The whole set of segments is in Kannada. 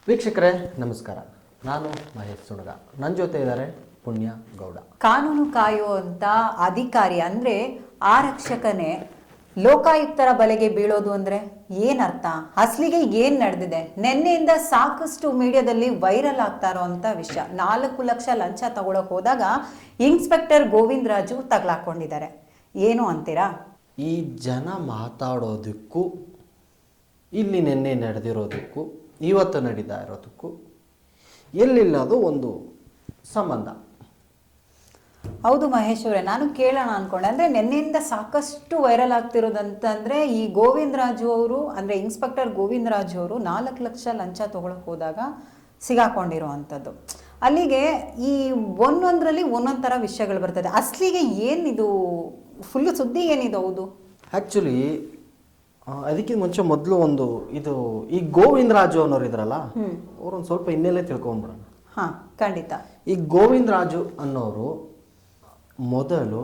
ವೀಕ್ಷಕರೇ ನಮಸ್ಕಾರ. ನಾನು ಮಹೇಶ್ ಸುಣಗ. ನನ್ನ ಜೊತೆ ಇದ್ದಾರೆ ಪುಣ್ಯ ಗೌಡ. ಕಾನೂನು ಕಾಯುವಂತ ಅಧಿಕಾರಿ ಅಂದ್ರೆ ಆರಕ್ಷಕನೇ ಲೋಕಾಯುಕ್ತರ ಬಲೆಗೆ ಬೀಳೋದು ಅಂದ್ರೆ ಏನರ್ಥ? ಅಸಲಿಗೆ ಏನ್ ನಡೆದಿದೆ? ನಿನ್ನೆಯಿಂದ ಸಾಕಷ್ಟು ಮೀಡಿಯಾದಲ್ಲಿ ವೈರಲ್ ಆಗ್ತಾ ಇರೋಂಥ ವಿಷಯ. 4 ಲಕ್ಷ ಲಂಚ ತಗೊಳಕ್ ಹೋದಾಗ ಇನ್ಸ್ಪೆಕ್ಟರ್ ಗೋವಿಂದ ರಾಜು ತಗಲಾಕೊಂಡಿದ್ದಾರೆ. ಏನು ಅಂತೀರಾ? ಈ ಜನ ಮಾತಾಡೋದಕ್ಕೂ ಇಲ್ಲಿ ನಿನ್ನೆ ನಡೆದಿರೋದಕ್ಕೂ ಇವತ್ತು ನಡೀತಾ ಇರೋದಕ್ಕೂ ಎಲ್ಲಿಲ್ಲದು ಒಂದು ಸಂಬಂಧ. ಹೌದು ಮಹೇಶ್ ಅವರೇ, ನಾನು ಕೇಳೋಣ ಅನ್ಕೊಂಡೆ. ಅಂದ್ರೆ ನಿನ್ನೆಯಿಂದ ಸಾಕಷ್ಟು ವೈರಲ್ ಆಗ್ತಿರೋದಂತಂದ್ರೆ ಈ ಗೋವಿಂದ ರಾಜು ಅವರು ಅಂದ್ರೆ ಇನ್ಸ್ಪೆಕ್ಟರ್ ಗೋವಿಂದ ರಾಜು ಅವರು 4 ಲಕ್ಷ ಲಂಚ ತಗೊಳಕ್ ಹೋದಾಗ ಸಿಗಾಕೊಂಡಿರೋ ಅಂಥದ್ದು. ಅಲ್ಲಿಗೆ ಈ ಒಂದೊಂದರಲ್ಲಿ ಒಂದೊಂದು ಥರ ವಿಷಯಗಳು ಬರ್ತದೆ. ಅಸಲಿಗೆ ಏನಿದು ಫುಲ್ಲು ಸುದ್ದಿ ಏನಿದು? ಹೌದು, ಆ್ಯಕ್ಚುಲಿ ಅದಕ್ಕಿಂತ ಮುಂಚೆ ಮೊದಲು ಒಂದು ಇದು ಈ ಗೋವಿಂದ ರಾಜು ಅನ್ನೋರು ಇದ್ರಲ್ಲ, ಅವ್ರೊಂದು ಸ್ವಲ್ಪ ಹಿನ್ನೆಲೆ ತಿಳ್ಕೊಂಡ್ಬಿಡೋಣ. ಹಾಂ, ಖಂಡಿತ. ಈ ಗೋವಿಂದ ರಾಜು ಅನ್ನೋರು ಮೊದಲು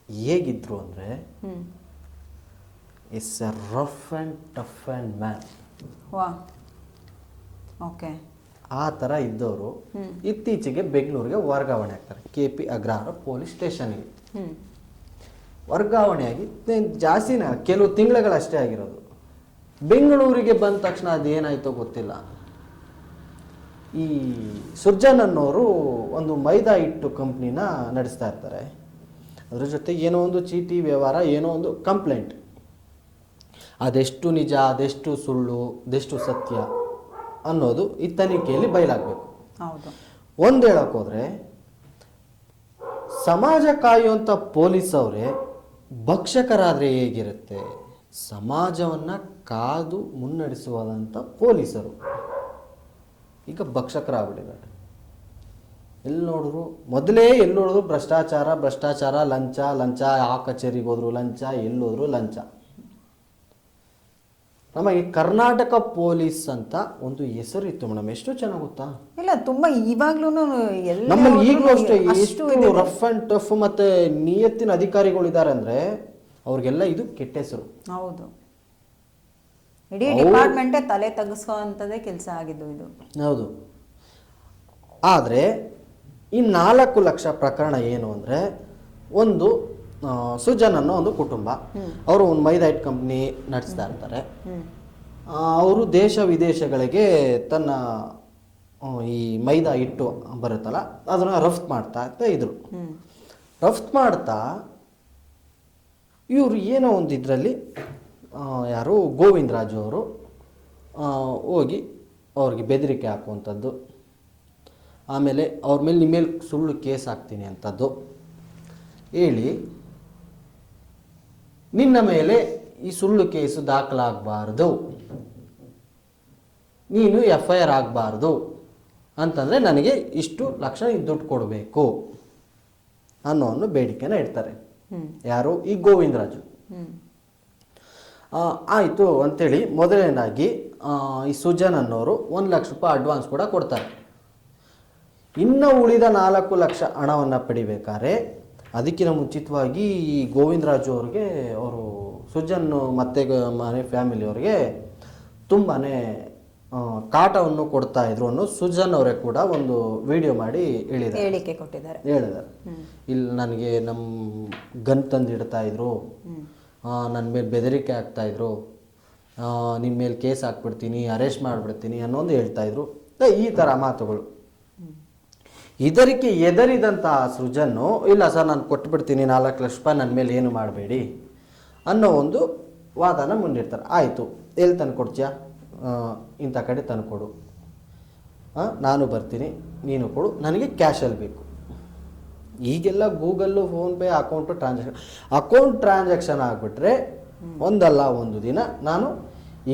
ಹೇಗಿದ್ರು ಅಂದರೆ, it's A rough and tough and man. ವಾ, ಓಕೆ. ಆ ಥರ ಇದ್ದವರು ಇತ್ತೀಚೆಗೆ ಬೆಂಗಳೂರಿಗೆ ವರ್ಗಾವಣೆ ಆಗ್ತಾರೆ. KP ಅಗ್ರಹಾರ ಪೊಲೀಸ್ ಸ್ಟೇಷನ್ಗೆ ವರ್ಗಾವಣೆಯಾಗಿ ಜಾಸ್ತಿನ ಕೆಲವು ತಿಂಗಳುಗಳಷ್ಟೇ ಆಗಿರೋದು. ಬೆಂಗಳೂರಿಗೆ ಬಂದ ತಕ್ಷಣ ಅದೇನಾಯ್ತೋ ಗೊತ್ತಿಲ್ಲ, ಈ ಸುರ್ಜನ್ ಅನ್ನೋರು ಒಂದು ಮೈದಾ ಹಿಟ್ಟು ಕಂಪ್ನಿನ ನಡೆಸ್ತಾ ಇರ್ತಾರೆ. ಅದ್ರ ಜೊತೆ ಏನೋ ಒಂದು ಚೀಟಿ ವ್ಯವಹಾರ, ಏನೋ ಒಂದು ಕಂಪ್ಲೇಂಟ್. ಅದೆಷ್ಟು ನಿಜ, ಅದೆಷ್ಟು ಸುಳ್ಳು, ಅದೆಷ್ಟು ಸತ್ಯ ಅನ್ನೋದು ಈ ತನಿಖೆಯಲ್ಲಿ ಬಯಲಾಗಬೇಕು. ಹೌದು. ಒಂದು ಹೇಳಕ್ಕೆ ಹೋದರೆ, ಸಮಾಜ ಕಾಯುವಂಥ ಪೊಲೀಸ್ ಅವರೇ ಭಕ್ಷಕರಾದರೆ ಹೇಗಿರುತ್ತೆ? ಸಮಾಜವನ್ನು ಕಾದು ಮುನ್ನಡೆಸುವಂಥ ಪೊಲೀಸರು ಈಗ ಭಕ್ಷಕರಾಗ್ಬಿಟ್ಟಿದ್ದಾರೆ. ಎಲ್ಲಿ ನೋಡಿದ್ರು ಭ್ರಷ್ಟಾಚಾರ, ಲಂಚ, ಆ ಕಚೇರಿಗೆ ಹೋದ್ರು ಲಂಚ, ಎಲ್ಲೋದ್ರು ಲಂಚ. ನಮಗೆ ಕರ್ನಾಟಕ ಪೊಲೀಸ್ ಅಂತ ಒಂದು ಹೆಸರು ಇತ್ತು ಮೇಡಮ್. ಎಷ್ಟು ಚೆನ್ನಾಗಿ ಗೊತ್ತಾ? ಇಲ್ಲ, ತುಂಬಾ ಇವಾಗ್ಲೂ ನಮ್ಮಲ್ಲಿ ಈಗಲೂ ಅಷ್ಟೇ ಎಷ್ಟು ರಫ್ ಅಂಡ್ ಟಫ್ ಮತ್ತೆ ನಿಯತ್ತಿನ ಅಧಿಕಾರಿಗಳಿದ್ದಾರೆ ಅಂದ್ರೆ ಅವ್ರಿಗೆಲ್ಲ ಇದು ಕೆಟ್ಟ ಹೆಸರು. ಹೌದು, ಇಡೀ ಡಿಪಾರ್ಟ್ಮೆಂಟೇ ತಲೆ ತಗ್ಗಿಸುವಂಥದ್ದೇ ಕೆಲಸ ಆಗಿದ್ದು ಇದು. ಹೌದು. ಆದರೆ ಈ 4 ಲಕ್ಷ ಪ್ರಕರಣ ಏನು ಅಂದರೆ, ಒಂದು ಸುಜನ್ ಅನ್ನೋ ಒಂದು ಕುಟುಂಬ, ಅವರು ಒಂದು ಮೈದಾ ಹಿಟ್ಟು ಕಂಪ್ನಿ ನಡೆಸ್ತಾ ಇರ್ತಾರೆ. ಅವರು ದೇಶ ವಿದೇಶಗಳಿಗೆ ತನ್ನ ಈ ಮೈದಾ ಹಿಟ್ಟು ಬರುತ್ತಲ್ಲ ಅದನ್ನು ರಫ್ತು ಮಾಡ್ತಾ ಇದ್ರು. ರಫ್ತು ಮಾಡ್ತಾ ಇವರು ಏನೋ ಒಂದು ಇದರಲ್ಲಿ ಯಾರು ಗೋವಿಂದ ರಾಜು ಅವರು ಹೋಗಿ ಅವ್ರಿಗೆ ಬೆದರಿಕೆ ಹಾಕುವಂಥದ್ದು, ಆಮೇಲೆ ಅವ್ರ ಮೇಲೆ ನಿಮ್ಮ ಮೇಲೆ ಸುಳ್ಳು ಕೇಸ್ ಹಾಕ್ತೀನಿ ಅಂಥದ್ದು ಹೇಳಿ, ನಿನ್ನ ಮೇಲೆ ಈ ಸುಳ್ಳು ಕೇಸು ದಾಖಲಾಗಬಾರ್ದು, ನೀನು FIR ಆಗಬಾರ್ದು ಅಂತಂದರೆ ನನಗೆ ಇಷ್ಟು ಲಕ್ಷ ದುಡ್ಡು ಕೊಡಬೇಕು ಅನ್ನೋ ಬೇಡಿಕೆನ ಇಡ್ತಾರೆ. ಯಾರು? ಈ ಗೋವಿಂದ ರಾಜು. ಆಯಿತು ಅಂಥೇಳಿ ಮೊದಲನೇದಾಗಿ ಈ ಸುಜನ್ ಅನ್ನೋರು 1 ಲಕ್ಷ ರೂಪಾಯಿ ಅಡ್ವಾನ್ಸ್ ಕೂಡ ಕೊಡ್ತಾರೆ. ಇನ್ನು ಉಳಿದ 4 ಲಕ್ಷ ಹಣವನ್ನು ಪಡಿಬೇಕಾದ್ರೆ ಅದಕ್ಕಿಂತ ಮುಂಚಿತವಾಗಿ ಈ ಗೋವಿಂದ ರಾಜು ಅವ್ರಿಗೆ ಅವರು ಸುಜನ್ ಮತ್ತು ಮನೆ ಫ್ಯಾಮಿಲಿಯವ್ರಿಗೆ ತುಂಬಾ ಕಾಟವನ್ನು ಕೊಡ್ತಾ ಇದ್ರು ಅನ್ನೋ ಸುಜನ್ ಅವರೇ ಕೂಡ ಒಂದು ವಿಡಿಯೋ ಮಾಡಿ ಹೇಳಿದ್ದಾರೆ. ಇಲ್ಲಿ ನನಗೆ ನಮ್ಮ ಗನ್ ತಂದು ಇಡ್ತಾ ಇದ್ರು, ನನ್ನ ಮೇಲೆ ಬೆದರಿಕೆ ಆಗ್ತಾ ಇದ್ರು, ನಿಮ್ಮ ಮೇಲೆ ಕೇಸ್ ಹಾಕ್ಬಿಡ್ತೀನಿ, ಅರೆಸ್ಟ್ ಮಾಡಿಬಿಡ್ತೀನಿ ಅನ್ನೋದು ಹೇಳ್ತಾ ಇದ್ರು. ಈ ಥರ ಮಾತುಗಳು. ಇದಕ್ಕೆ ಎದರಿದಂಥ ಸೃಜನ್ನು, ಇಲ್ಲ ಸರ್ ನಾನು ಕೊಟ್ಬಿಡ್ತೀನಿ 4 ಲಕ್ಷ ರೂಪಾಯಿ, ನನ್ನ ಮೇಲೆ ಏನು ಮಾಡಬೇಡಿ ಅನ್ನೋ ಒಂದು ವಾದನ ಮುಂದಿಡ್ತಾರೆ. ಆಯಿತು, ಎಲ್ಲಿ ತಂದು ಕೊಡ್ತೀಯಾ? ಇಂಥ ಕಡೆ ತಂದು ಕೊಡು, ನಾನು ಬರ್ತೀನಿ, ನೀನು ಕೊಡು, ನನಗೆ ಕ್ಯಾಶಲ್ಲಿ ಬೇಕು. ಈಗೆಲ್ಲ ಗೂಗಲ್ಲು, ಫೋನ್ಪೇ, ಅಕೌಂಟ್ ಟ್ರಾನ್ಸಾಕ್ಷನ್ ಆಗಿಬಿಟ್ರೆ ಒಂದಲ್ಲ ಒಂದು ದಿನ ನಾನು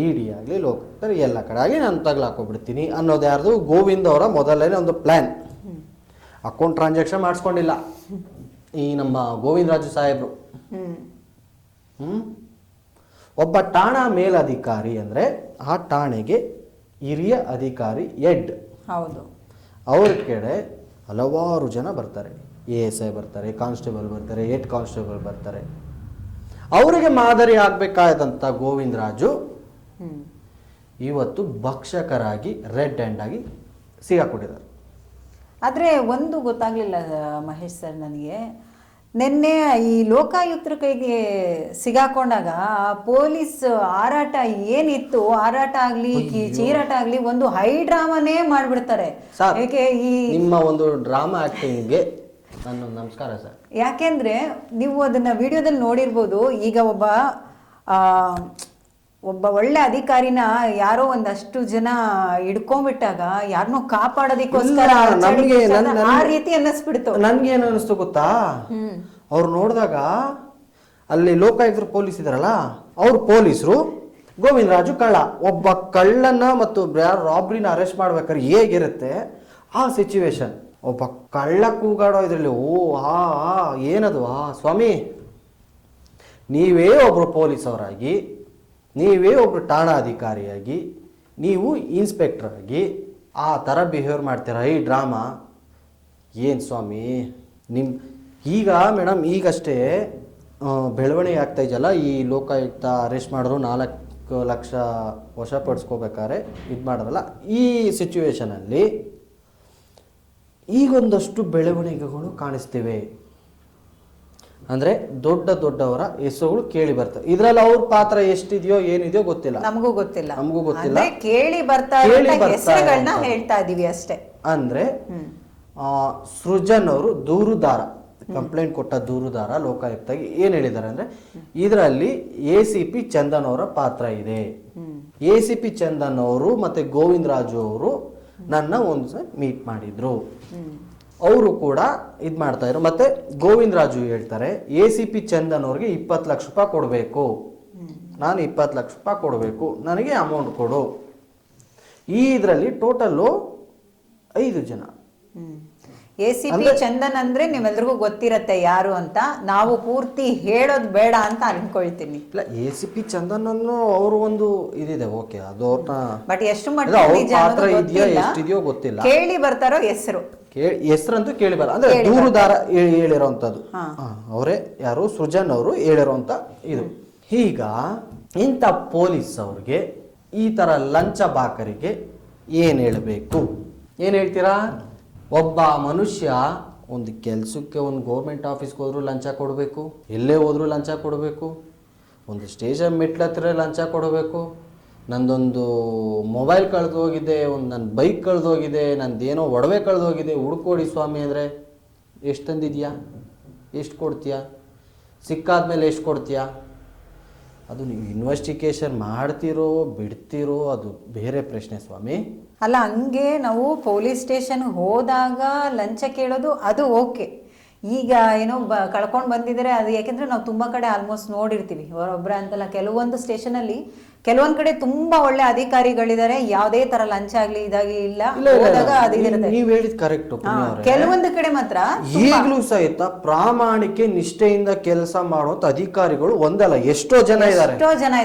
ED ಆಗಲಿ ಲೋಕಾಯುಕ್ತರು ಎಲ್ಲ ಕಡೆ ಆಗಿ ನಾನು ತಗಲಾಕೋಗ್ಬಿಡ್ತೀನಿ ಅನ್ನೋದು ಯಾರ್ದು? ಗೋವಿಂದ ಅವರ ಮೊದಲನೇ ಒಂದು ಪ್ಲ್ಯಾನ್. ಅಕೌಂಟ್ ಟ್ರಾನ್ಸಾಕ್ಷನ್ ಮಾಡಿಸ್ಕೊಂಡಿಲ್ಲ ಈ ನಮ್ಮ ಗೋವಿಂದ ರಾಜು ಸಾಹೇಬರು. ಒಬ್ಬ ಠಾಣಾ ಮೇಲಧಿಕಾರಿ ಅಂದರೆ ಆ ಠಾಣೆಗೆ ಹಿರಿಯ ಅಧಿಕಾರಿ ಹೆಡ್. ಹೌದು. ಅವ್ರ ಕಡೆ ಹಲವಾರು ಜನ ಬರ್ತಾರೆ. ASI ಬರ್ತಾರೆ, ಕಾನ್ಸ್ಟೇಬಲ್ ಬರ್ತಾರೆ, ಹೆಡ್ ಕಾನ್ಸ್ಟೇಬಲ್ ಬರ್ತಾರೆ. ಅವರಿಗೆ ಮಾದರಿ ಆಗಬೇಕಾದಂಥ ಗೋವಿಂದ ರಾಜು ಇವತ್ತು ಭಕ್ಷಕರಾಗಿ ರೆಡ್ ಹ್ಯಾಂಡ್ ಆಗಿ ಸಿಗಾಕೊಂಡಿದ್ದಾರೆ. ಆದರೆ ಒಂದು ಗೊತ್ತಾಗ್ಲಿಲ್ಲ ಮಹೇಶ್ ಸರ್ ನನಗೆ, ನಿನ್ನೆ ಈ ಲೋಕಾಯುಕ್ತರ ಕೈಗೆ ಸಿಗಾಕೊಂಡಾಗ ಆ ಪೊಲೀಸ್ ಹಾರಾಟ ಏನಿತ್ತು, ಹಾರಾಟ ಆಗ್ಲಿ ಚೀರಾಟ ಆಗ್ಲಿ ಒಂದು ಹೈ ಡ್ರಾಮಾನೇ ಮಾಡ್ಬಿಡ್ತಾರೆ. ಸರ್, ಏಕೆ ಈ ನಿಮ್ಮ ಒಂದು ಡ್ರಾಮಾ ಆಕ್ಟಿಂಗ್ಗೆ ನನ್ನ ನಮಸ್ಕಾರ ಸರ್. ಯಾಕೆಂದ್ರೆ ನೀವು ಅದನ್ನ ವಿಡಿಯೋದಲ್ಲಿ ನೋಡಿರ್ಬೋದು. ಈಗ ಒಬ್ಬ ಒಳ್ಳೆ ಅಧಿಕಾರಿನ ಯಾರೋ ಒಂದಷ್ಟು ಜನ ಹಿಡ್ಕೊಂಡ್ಬಿಟ್ಟಾಗ ಯಾರನ್ನೋ ಕಾಪಾಡೋದಕ್ಕೋಸ್ಕರ ಆ ರೀತಿ ಅನ್ನಿಸ್ಬಿಡ್ತು. ನನ್ಗೇನು ಅನಿಸ್ತು ಗೊತ್ತಾ, ಅವ್ರು ನೋಡಿದಾಗ ಅಲ್ಲಿ ಲೋಕಾಯುಕ್ತರು ಪೊಲೀಸ್ ಇದಾರಲ್ಲ, ಅವ್ರ ಪೊಲೀಸರು ಗೋವಿಂದರಾಜು ಕಳ್ಳ, ಒಬ್ಬ ಕಳ್ಳನ್ನ ಮತ್ತು ರಾಬ್ರಿನ ಅರೆಸ್ಟ್ ಮಾಡ್ಬೇಕಾದ್ರೆ ಹೇಗಿರುತ್ತೆ ಆ ಸಿಚುವೇಶನ್. ಒಬ್ಬ ಕಳ್ಳ ಕೂಗಾಡೋ ಇದರಲ್ಲಿ ಏನದು ಸ್ವಾಮಿ, ನೀವೇ ಒಬ್ರು ಪೊಲೀಸ್ ಅವರಾಗಿ, ನೀವೇ ಒಬ್ರು ಠಾಣಾಧಿಕಾರಿಯಾಗಿ, ನೀವು ಇನ್ಸ್ಪೆಕ್ಟರ್ ಆಗಿ ಆ ಥರ ಬಿಹೇವ್ ಮಾಡ್ತೀರಾ, ಈ ಡ್ರಾಮಾ ಏನು ಸ್ವಾಮಿ ಈಗ ಮೇಡಮ್ ಈಗಷ್ಟೇ ಬೆಳವಣಿಗೆ ಆಗ್ತಾ ಇದೆಯಲ್ಲ, ಈ ಲೋಕಾಯುಕ್ತ ಅರೆಸ್ಟ್ ಮಾಡಿದ್ರು 4 ಲಕ್ಷ ವಶಪಡಿಸ್ಕೋಬೇಕಾದ್ರೆ ಇದು ಮಾಡಿದ್ರಲ್ಲ, ಈ ಸಿಚುವೇಶನಲ್ಲಿ ಈಗೊಂದಷ್ಟು ಬೆಳವಣಿಗೆಗಳು ಕಾಣಿಸ್ತಿವೆ. ಅಂದರೆ ದೊಡ್ಡವರ ಹೆಸರುಗಳು ಕೇಳಿ ಬರ್ತವೆ. ಇದ್ರಲ್ಲಿ ಅವ್ರ ಪಾತ್ರ ಎಷ್ಟಿದೆಯೋ ಏನಿದೆಯೋ ಗೊತ್ತಿಲ್ಲ, ನಮಗೂ ಗೊತ್ತಿಲ್ಲ. ಕೇಳಿ ಹೆಸರುಗಳನ್ನ ಹೇಳ್ತಾ ಇದೀವಿ ಅಷ್ಟೇ. ಅಂದ್ರೆ ಸೃಜನ್ ಅವರು ದೂರುದಾರ, ಕಂಪ್ಲೇಂಟ್ ಕೊಟ್ಟ ದೂರುದಾರ ಲೋಕಾಯುಕ್ತಗೆ ಏನ್ ಹೇಳಿದ್ದಾರೆ ಅಂದ್ರೆ, ಇದರಲ್ಲಿ ACP ಚಂದನ್ ಅವರ ಪಾತ್ರ ಇದೆ. ACP ಚಂದನ್ ಅವರು ಮತ್ತೆ ಗೋವಿಂದರಾಜು ಅವರು ನನ್ನ ಒಂದು ಸಲ ಮೀಟ್ ಮಾಡಿದ್ರು. ಅವರು ಕೂಡ ಇದು ಮಾಡ್ತಾ ಇದ್ರು. ಮತ್ತೆ ಗೋವಿಂದರಾಜು ಹೇಳ್ತಾರೆ ACP ಚಂದನ್ ಅವ್ರಿಗೆ 20 ಲಕ್ಷ ರೂಪಾಯಿ ಕೊಡಬೇಕು, ನಾನು 20 ಲಕ್ಷ ರೂಪಾಯಿ ಕೊಡಬೇಕು, ನನಗೆ ಅಮೌಂಟ್ ಕೊಡು. ಈ ಇದರಲ್ಲಿ ಟೋಟಲ್ಲು 5 ಜನ. ACP ಚಂದನ್ ಅಂದ್ರೆ ನಿಮ್ಮೆಲ್ರಿಗೂ ಗೊತ್ತಿರತ್ತೆ ಯಾರು ಅಂತ, ನಾವು ಪೂರ್ತಿ ಹೇಳೋದು ಬೇಡ ಅಂತ ಅನ್ಕೊಳ್ತೀನಿ. ಇಲ್ಲ, ACP ಚಂದನ್ ಅನ್ನು ಅವರು ಒಂದು ಇದಿದೆ, ಓಕೆ, ಅದು ಅವ್ರನ್ನ ಬಟ್ ಎಷ್ಟು ಮಟ್ಟಿಗೆ ಎಷ್ಟಿದೆಯೋ ಗೊತ್ತಿಲ್ಲ. ಕೇಳಿ ಬರ್ತಾರೋ ಹೆಸರಂತೂ ಕೇಳಿ ಬರ, ಅಂದ್ರೆ ದೂರುದಾರ ಹೇಳಿರೋಂಥದ್ದು ಅವರೇ, ಯಾರು ಸೃಜನ್ ಅವರು ಹೇಳಿರೋಂಥ ಇದು. ಈಗ ಇಂಥ ಪೊಲೀಸ್ ಅವ್ರಿಗೆ ಈ ತರ ಲಂಚ ಬಾಕರಿಗೆ ಏನ್ ಹೇಳಬೇಕು, ಏನ್ ಹೇಳ್ತೀರಾ? ಒಬ್ಬ ಮನುಷ್ಯ ಒಂದು ಕೆಲಸಕ್ಕೆ, ಒಂದು ಗೌರ್ಮೆಂಟ್ ಆಫೀಸ್ಗೆ ಹೋದ್ರೂ ಲಂಚ ಕೊಡಬೇಕು, ಎಲ್ಲೇ ಹೋದ್ರೂ ಲಂಚ ಕೊಡಬೇಕು, ಒಂದು ಸ್ಟೇಷನ್ ಮೆಟ್ಲ ಹತ್ತಿರ ಲಂಚ ಕೊಡಬೇಕು, ನಂದೊಂದು ಮೊಬೈಲ್ ಕಳೆದು ಹೋಗಿದೆ, ನನ್ನ ಬೈಕ್ ಕಳೆದು ಹೋಗಿದೆ, ನಂದೇನೋ ಒಡವೆ ಕಳೆದು ಹೋಗಿದೆ, ಹುಡ್ಕೊಡಿ ಸ್ವಾಮಿ ಅಂದರೆ ಎಷ್ಟು ತಂದಿದ್ಯಾ, ಎಷ್ಟು ಕೊಡ್ತೀಯಾ, ಸಿಕ್ಕಾದ್ಮೇಲೆ ಎಷ್ಟು ಕೊಡ್ತೀಯಾ? ಅದು ನೀವು ಇನ್ವೆಸ್ಟಿಗೇಷನ್ ಮಾಡ್ತಿರೋ ಬಿಡ್ತಿರೋ ಅದು ಬೇರೆ ಪ್ರಶ್ನೆ ಸ್ವಾಮಿ. ಅಲ್ಲ, ಹಂಗೆ ನಾವು ಪೊಲೀಸ್ ಸ್ಟೇಷನ್ ಹೋದಾಗ ಲಂಚ ಕೇಳೋದು ಅದು ಓಕೆ. ಈಗ ಏನೋ ಕಳ್ಕೊಂಡು ಬಂದಿದ್ದಾರೆ ಅದು, ಯಾಕೆಂದ್ರೆ ನಾವು ತುಂಬಾ ಕಡೆ ಆಲ್ಮೋಸ್ಟ್ ನೋಡಿರ್ತೀವಿ, ಒಬ್ಬೊಬ್ಬರ ಅಂತಲ್ಲ, ಕೆಲವೊಂದು ಸ್ಟೇಷನಲ್ಲಿ ಕೆಲವೊಂದು ಕಡೆ ತುಂಬಾ ಒಳ್ಳೆ ಅಧಿಕಾರಿಗಳಿದ್ದಾರೆ, ಯಾವುದೇ ತರ ಲಂಚ ಆಗ್ಲಿ ಇದಾಗಿ ಇಲ್ಲ, ನೀವ್ ಹೇಳಿದ್ ಕರೆಕ್ಟ್. ಕೆಲವೊಂದು ಕಡೆ ಮಾತ್ರ ಈಗಲೂ ಸಹಿತ ಪ್ರಾಮಾಣಿಕೆ ನಿಷ್ಠೆಯಿಂದ ಕೆಲಸ ಮಾಡುವಂತ ಅಧಿಕಾರಿಗಳು ಒಂದಲ್ಲ ಎಷ್ಟೋ ಜನ ಇದ್ದಾರೆ.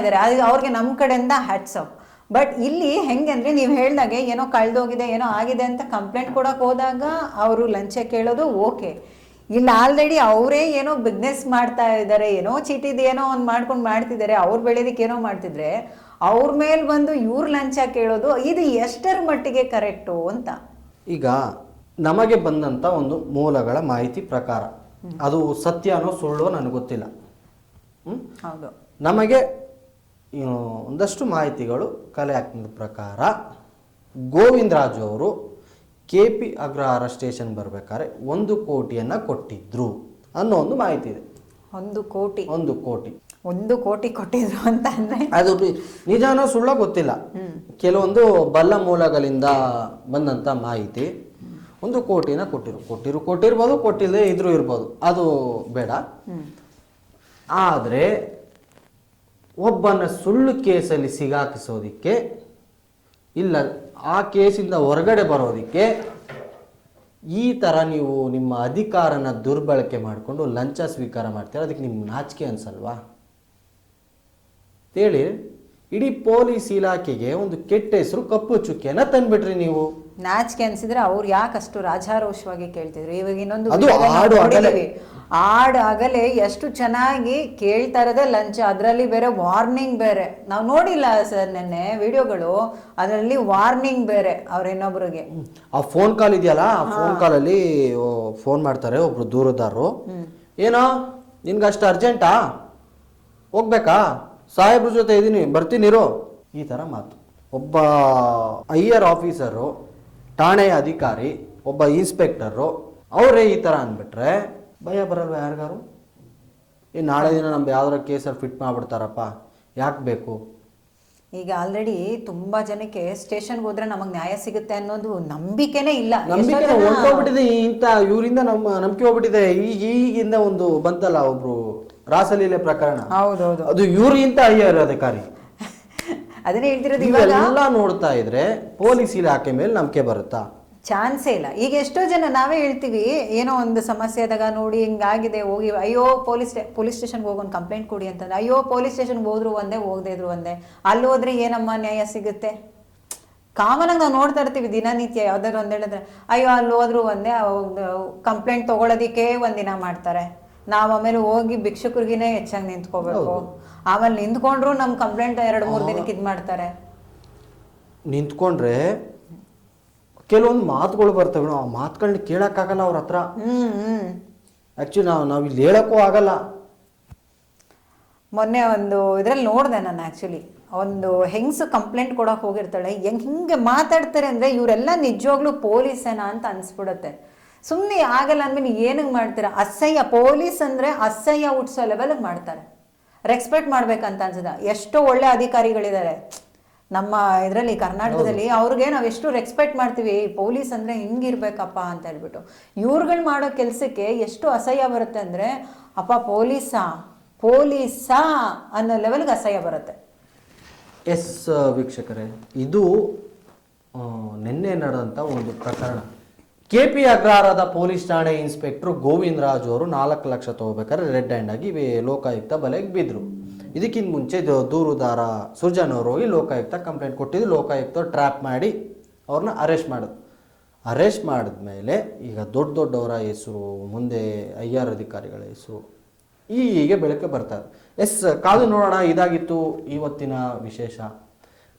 ಅವ್ರಿಗೆ ನಮ್ ಕಡೆಯಿಂದ ಹ್ಯಾಟ್ಸ್ ಆಫ್. ಬಟ್ ಇಲ್ಲಿ ಹೆಂಗೆ ಅಂದ್ರೆ ನೀವು ಹೇಳ್ದಾಗೆ ಏನೋ ಕಳ್ದೋಗಿದೆ, ಏನೋ ಆಗಿದೆ ಅಂತ ಕಂಪ್ಲೇಂಟ್ ಕೊಡಕ್ ಹೋದಾಗ ಅವರು ಲಂಚ ಕೇಳೋದು ಓಕೆ. ಇಲ್ಲ, ಆಲ್ರೆಡಿ ಅವರೇ ಏನೋ ಬಿಸ್ನೆಸ್ ಮಾಡ್ತಾ ಇದ್ದಾರೆ, ಏನೋ ಚೀಟಿದ್ ಏನೋ ಒಂದು ಮಾಡ್ಕೊಂಡು ಮಾಡ್ತಿದ್ದಾರೆ, ಅವ್ರು ಬೆಳೆಯೋದಕ್ಕೆ ಏನೋ ಮಾಡ್ತಿದ್ರೆ ಅವ್ರ ಮೇಲೆ ಬಂದು ಇವ್ರು ಲಂಚ ಕೇಳೋದು, ಇದು ಎಷ್ಟರ ಮಟ್ಟಿಗೆ ಕರೆಕ್ಟು ಅಂತ. ಈಗ ನಮಗೆ ಬಂದಂತ ಒಂದು ಮೂಲಗಳ ಮಾಹಿತಿ ಪ್ರಕಾರ, ಅದು ಸತ್ಯನೋ ಸುಳ್ಳು ನನಗೆ ಗೊತ್ತಿಲ್ಲ. ಹೌದು, ನಮಗೆ ಒಂದಷ್ಟು ಮಾಹಿತಿಗಳು ಕಲೆ ಹಾಕಿದ ಪ್ರಕಾರ ಗೋವಿಂದರಾಜು ಅವರು KP ಅಗ್ರಹಾರ ಸ್ಟೇಷನ್ ಬರ್ಬೇಕಾದ್ರೆ 1 ಕೋಟಿಯನ್ನ ಕೊಟ್ಟಿದ್ರು ಅನ್ನೋ ಒಂದು ಮಾಹಿತಿ ಇದೆ. 1 ಕೋಟಿ 1 ಕೋಟಿ ಕೊಟ್ಟಿದ್ರು ಅಂತ ಅಂದ್ರೆ ಅದು ನಿಜಾನೋ ಸುಳ್ಳ ಗೊತ್ತಿಲ್ಲ. ಕೆಲವೊಂದು ಬಲ್ಲ ಮೂಲಗಳಿಂದ ಬಂದಂತ ಮಾಹಿತಿ 1 ಕೋಟಿನ ಕೊಟ್ಟಿರ್ಬೋದು, ಕೊಟ್ಟಿಲ್ಲದೆ ಇದ್ರೂ ಇರ್ಬೋದು, ಅದು ಬೇಡ. ಆದ್ರೆ ಒಬ್ಬನ ಸುಳ್ಳು ಕೇಸಲ್ಲಿ ಸಿಗಾಕಿಸೋದಿಕ್ಕೆ, ಇಲ್ಲ ಆ ಕೇಸಿಂದ ಹೊರಗಡೆ ಬರೋದಿಕ್ಕೆ ಈ ಥರ ನೀವು ನಿಮ್ಮ ಅಧಿಕಾರನ ದುರ್ಬಳಕೆ ಮಾಡಿಕೊಂಡು ಲಂಚ ಸ್ವೀಕಾರ ಮಾಡ್ತೀರ, ಅದಕ್ಕೆ ನಿಮ್ಗೆ ನಾಚಿಕೆ ಅನ್ಸಲ್ವಾ ಹೇಳಿ? ಇಡೀ ಪೊಲೀಸ್ ಇಲಾಖೆಗೆ ಒಂದು ಕೆಟ್ಟ ಹೆಸರು, ಕಪ್ಪು ಚುಕ್ಕಿಯನ್ನ ತಂದ್ಬಿಟ್ರಿ ನೀವು. ನಾಚಿಕೆ ಅನ್ಸಿದ್ರೆ ಅವ್ರು ಯಾಕಷ್ಟು ರಾಜಾರೋಷವಾಗಿ ಕೇಳ್ತಿದ್ರು. ಇವಾಗ ಇನ್ನೊಂದು ಆಗಲೇ ಎಷ್ಟು ಚೆನ್ನಾಗಿ ಕೇಳ್ತಾ ಇರೋದೇ ಲಂಚ, ಅದರಲ್ಲಿ ಬೇರೆ ವಾರ್ನಿಂಗ್ ಬೇರೆ. ನಾವು ನೋಡಿಲ್ಲ ಸರ್ ನೆನ್ನೆ ವಿಡಿಯೋಗಳು, ಅದರಲ್ಲಿ ವಾರ್ನಿಂಗ್ ಬೇರೆ ಅವ್ರ ಇನ್ನೊಬ್ರಿಗೆ. ಆ ಫೋನ್ ಕಾಲ್ ಇದೆಯಲ್ಲ, ಆ ಫೋನ್ ಕಾಲಲ್ಲಿ ಫೋನ್ ಮಾಡ್ತಾರೆ ಒಬ್ರು ದೂರದಾರರು, ಏನೋ ನಿನ್ಗೆ ಅಷ್ಟು ಅರ್ಜೆಂಟಾ, ಹೋಗ್ಬೇಕಾ, ಸಾಹೇಬ್ರ ಜೊತೆ ಇದ್ದೀನಿ ಬರ್ತೀನಿರೋ, ಈ ಥರ ಮಾತು. ಒಬ್ಬ ಹೈಯರ್ ಆಫೀಸರು, ಠಾಣೆಯ ಅಧಿಕಾರಿ, ಒಬ್ಬ ಇನ್ಸ್ಪೆಕ್ಟರು ಅವರೇ ಈ ಥರ ಅಂದ್ಬಿಟ್ರೆ ಭಯ ಬರಲ್ವ ಯಾರಿಗಾರು? ನಾಳೆ ದಿನ ನಮ್ದು ಯಾವ್ದಾರ ಕೇಸಲ್ಲಿ ಫಿಟ್ ಮಾಡಿಬಿಡ್ತಾರಪ್ಪ, ಯಾಕೆ ಬೇಕು? ಈಗ ಆಲ್ರೆಡಿ ತುಂಬಾ ಜನಕ್ಕೆ ಸ್ಟೇಷನ್ಗೆ ಹೋದ್ರೆ ನಮಗೆ ನ್ಯಾಯ ಸಿಗುತ್ತೆ ಅನ್ನೋದು ನಂಬಿಕೆನೇ ಇಲ್ಲ. ನಂಬಿಕೆ ಹೊಂಟೋಗ್ಬಿಟ್ಟಿದೆ, ಇಂಥ ಇವರಿಂದ ನಮ್ಮ ನಂಬಿಕೆ ಹೋಗ್ಬಿಟ್ಟಿದೆ. ಈಗಿಂದ ಒಂದು ಬಂತಲ್ಲ ಒಬ್ರು ರಾಸಲೀಲೆ ಪ್ರಕರಣ, ಹೌದೌದು, ಅದು ಇವ್ರಿಗಿಂತ ಹೈಯರ್ ಅಧಿಕಾರಿ. ಅದನ್ನೇ ಹೇಳ್ತಿರೋದು. ಇವೆಲ್ಲ ನೋಡ್ತಾ ಇದ್ರೆ ಪೊಲೀಸ್ ಇಲಾಖೆ ಮೇಲೆ ನಂಬಿಕೆ ಬರುತ್ತಾ? ಚಾನ್ಸೇ ಇಲ್ಲ. ಈಗ ಎಷ್ಟೋ ಜನ ನಾವೇ ಹೇಳ್ತೀವಿ, ಏನೋ ಒಂದು ಸಮಸ್ಯೆ ಆದಾಗ ನೋಡಿ ಹಿಂಗಾಗಿದೆ, ಹೋಗಿ ಅಯ್ಯೋ ಪೊಲೀಸ್ ಸ್ಟೇಷನ್ಗೆ ಹೋಗಿ ಒಂದು ಕಂಪ್ಲೇಂಟ್ ಕೊಡಿ ಅಂತಂದ್ರೆ, ಅಯ್ಯೋ ಪೊಲೀಸ್ ಸ್ಟೇಷನ್ಗೆ ಹೋದ್ರು ಒಂದೇ, ಹೋಗದೇ ಇದ್ರು ಒಂದೇ, ಅಲ್ಲಿ ಹೋದ್ರೆ ಏನಮ್ಮ ನ್ಯಾಯ ಸಿಗುತ್ತೆ? ಕಾಮನ್ ಆಗಿ ನಾವು ನೋಡ್ತಾ ಇರ್ತೀವಿ ದಿನನಿತ್ಯ. ಯಾವ್ದಾದ್ರು ಒಂದ್ ಹೇಳಿದ್ರೆ ಅಯ್ಯೋ ಅಲ್ಲಿ ಹೋದ್ರು ಒಂದೇ, ಕಂಪ್ಲೇಂಟ್ ತಗೊಳೋದಿಕ್ಕೆ ಒಂದಿನ ಮಾಡ್ತಾರೆ. ನಾವ್ ಆಮೇಲೆ ಹೋಗಿ ಭಿಕ್ಷುಕರಿಗಿನೇ ಹೆಚ್ಚಾಗಿ ನಿಂತ್ಕೋಬೇಕು. ಆಮೇಲೆ ನಿಂತ್ಕೊಂಡ್ರು ನಮ್ ಕಂಪ್ಲೇಂಟ್ 2-3 ದಿನಕ್ಕೆ ಇದ್ ಮಾಡ್ತಾರೆ. ನಿಂತ್ಕೊಂಡ್ರೆ ಕೆಲವೊಂದು ಮಾತುಗಳು ಬರ್ತವೆ, ಆ ಮಾತುಗಳನ್ನ ಕೇಳಕ್ಕಾಗಲ್ಲ ಅವ್ರ ಹತ್ರ. ಆಕ್ಚುಲಿ ನಾವು ಇಲ್ಲಿ ಹೇಳಕ್ಕೂ ಆಗಲ್ಲ. ಮೊನ್ನೆ ಒಂದು ಇದ್ರಲ್ಲಿ ನೋಡಿದೆ ನಾನು, ಆಕ್ಚುಲಿ ಒಂದು ಹೆಂಗ್ಸು ಕಂಪ್ಲೇಂಟ್ ಕೊಡಕ್ ಹೋಗಿರ್ತಾಳೆ, ಹಿಂಗೆ ಮಾತಾಡ್ತಾರೆ ಅಂದ್ರೆ ಇವರೆಲ್ಲ ನಿಜವಾಗ್ಲೂ ಪೊಲೀಸೇನಾ ಅಂತ ಅನ್ಸ್ಬಿಡುತ್ತೆ. ಸುಮ್ಮನೆ ಆಗಲ್ಲ ಅಂದ್ಮೇಲೆ ಏನಂಗ್ ಮಾಡ್ತೀರಾ? ಅಸಹ್ಯ. ಪೊಲೀಸ್ ಅಂದ್ರೆ ಅಸಹ್ಯ ಹುಟ್ಟಿಸೋ ಲೆವೆಲ್ಗೆ ಮಾಡ್ತಾರೆ. ರೆಸ್ಪೆಕ್ಟ್ ಮಾಡ್ಬೇಕಂತ ಅನ್ಸದ. ಎಷ್ಟೋ ಒಳ್ಳೆ ಅಧಿಕಾರಿಗಳಿದ್ದಾರೆ ನಮ್ಮ ಇದರಲ್ಲಿ ಕರ್ನಾಟಕದಲ್ಲಿ, ಅವ್ರಿಗೆ ನಾವು ಎಷ್ಟು ರೆಸ್ಪೆಕ್ಟ್ ಮಾಡ್ತೀವಿ. ಪೊಲೀಸ್ ಅಂದ್ರೆ ಹಿಂಗಿರ್ಬೇಕಪ್ಪ ಅಂತ ಹೇಳ್ಬಿಟ್ಟು, ಇವ್ರುಗಳು ಮಾಡೋ ಕೆಲ್ಸಕ್ಕೆ ಎಷ್ಟು ಅಸಹ್ಯ ಬರುತ್ತೆ ಅಂದ್ರೆ, ಅಪ್ಪ ಪೊಲೀಸಾ ಅನ್ನೋ ಲೆವೆಲ್ಗೆ ಅಸಹ್ಯ ಬರುತ್ತೆ. ಎಸ್ ವೀಕ್ಷಕರೇ, ಇದು ನಿನ್ನೆ ನಡೆದಂಥ ಒಂದು ಪ್ರಕರಣ. KP ಅಗ್ರಹಾರದ ಪೊಲೀಸ್ ಠಾಣೆ ಇನ್ಸ್ಪೆಕ್ಟರ್ ಗೋವಿಂದ ರಾಜು ಅವರು 4 ಲಕ್ಷ ತಗೋಬೇಕಾದ್ರೆ ರೆಡ್ ಹ್ಯಾಂಡ್ ಆಗಿ ಲೋಕಾಯುಕ್ತ ಬಲೆಗೆ ಬಿದ್ದರು. ಇದಕ್ಕಿಂತ ಮುಂಚೆ ದೂರುದಾರ ಸುರ್ಜನ್ ಅವರು ಹೋಗಿ ಲೋಕಾಯುಕ್ತ ಕಂಪ್ಲೇಂಟ್ ಕೊಟ್ಟಿದ್ದು. ಲೋಕಾಯುಕ್ತ ಟ್ರ್ಯಾಪ್ ಮಾಡಿ ಅವ್ರನ್ನ ಅರೆಸ್ಟ್ ಮಾಡಿದ್ಮೇಲೆ ಈಗ ದೊಡ್ಡವರ ಹೆಸರು, ಮುಂದೆ IR ಅಧಿಕಾರಿಗಳ ಹೆಸರು ಹೀಗೆ ಬೆಳಕೆ ಬರ್ತಾರೆ. ಎಸ್, ಕಾದು ನೋಡೋಣ. ಇದಾಗಿತ್ತು ಇವತ್ತಿನ ವಿಶೇಷ.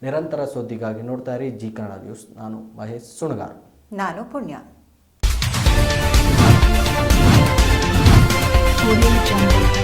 ನಿರಂತರ ಸುದ್ದಿಗಾಗಿ ನೋಡ್ತಾ ಇರಿ ಜಿ ಕನ್ನಡ ನ್ಯೂಸ್. ನಾನು ಮಹೇಶ್ ಸುಣಗಾರ್. ನಾನು ಪುಣ್ಯ. Audio Jungle.